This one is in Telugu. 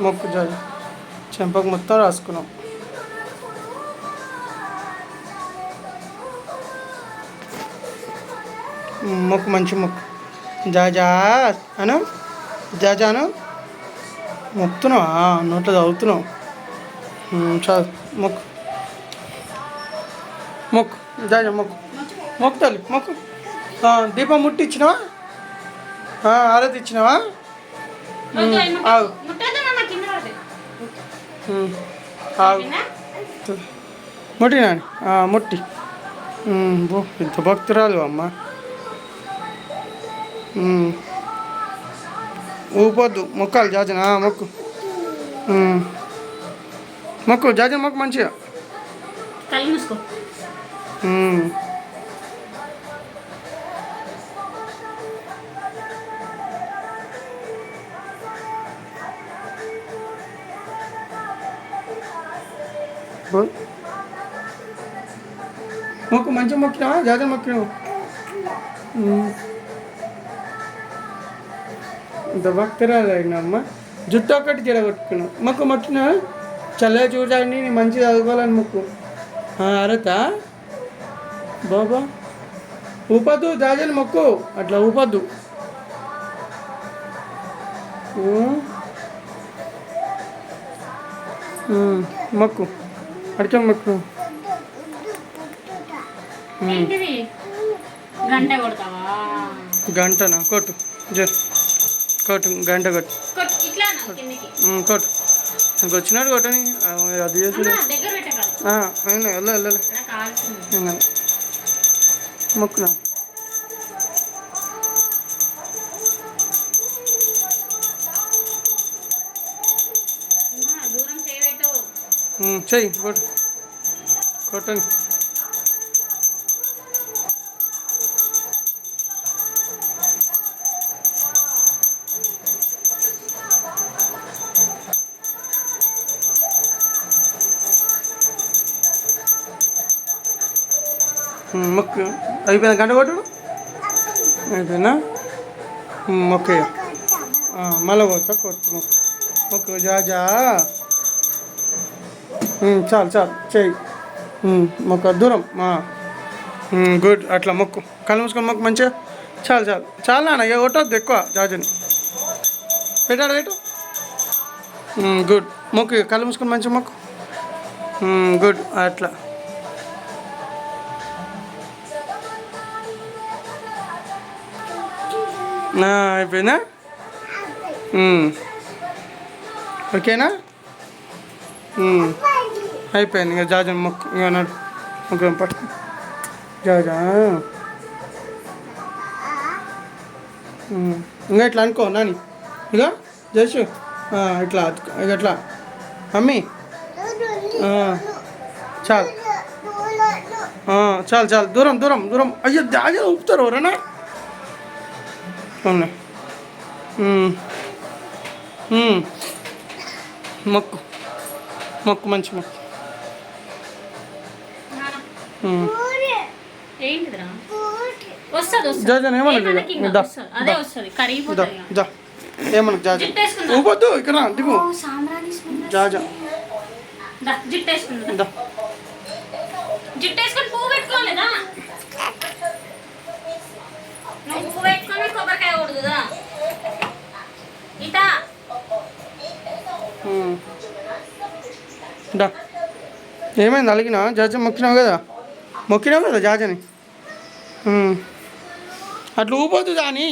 మొక్కు జాజ చెంపకు మొత్తం రాసుకున్నాం. మొక్కు మంచి మొక్కు జాజా అను జాజాను మొక్కుతున్నావా నోట్లో చదువుతున్నావు. చాలు మొక్కు మొక్కు జాజా మొక్కు మొక్కు తల్లి మొక్కు. దీపం ముట్టిచ్చినావా? ఆరతి ఇచ్చినావా? ఆగు ఆగు ముట్టినా ముట్టి ఇంత భక్తురాలు అమ్మ. ఊపొద్దు మొక్కాలి జాజన మొక్కు మొక్కు జాజన మొక్కు మంచిగా. మొక్కు మంచిగా మొక్కినావా జాజన మొక్కినావు. ఇంత భక్తురాలు అయినమ్మ. జుట్టు ఒక్కటి జడగొట్టుకున్నావు మొక్కు మొక్కినా చల్లగా చూడండి నేను మంచిగా చదువుకోవాలని మొక్కు. అరతా బాబా ఊపద్దు జాజని మొక్కు అట్లా ఊపద్దు. మొక్కు అడికే మొక్కు. గంటనా కొట్టు కొట్టు గంట కొట్టు కొట్టు నాకు వచ్చినట్టు కొట్టని అది చేసి వెళ్ళలే మొక్కునా. చెయ్యి కొట్టు కొట్టని. మొక్కు అయిపోయింది గంట కొట్టుడు అయిపోయినా మొక్క మళ్ళీ కొడతా కొట్టు మొక్కు మొక్కు జాజా. చాలు చాలు చెయ్యి మొక్క దూరం గుడ్ అట్లా మొక్కు కళ్ళు మూసుకొని మొక్కు మంచిగా. చాలు చాలు చాలు నాన్న ఇక కొట్టద్దు ఎక్కువ జాజని పెట్టాడు పెట్టు. గుడ్ మొక్కు కళ్ళు మూసుకొని మంచిగా మొక్కు. గుడ్ అట్లా అయిపోయినా ఓకేనా. అయిపోయింది ఇక జాజా మొక్కు ఇక అన్నాడు ముగ్గురం పట్టు జాజా. ఇంకా ఇట్లా అనుకో నాని ఇక జస్ట్ ఇట్లా ఇక ఇట్లా మమ్మీ చాలు చాలు చాలు దూరం దూరం దూరం. అయ్యో జాజా ఊపుతారు ఎవరన్నా. మొక్కు మొక్కు మంచి మొక్కు. జాజా ఏమన్నా ఏమన్నా జాజా ఊపొద్దు ఇక్కడ దిగు జాజా. ఏమైంది అలిగినా జాజా మొక్కినావు కదా జాజని అట్లా ఊపొద్దు దాని.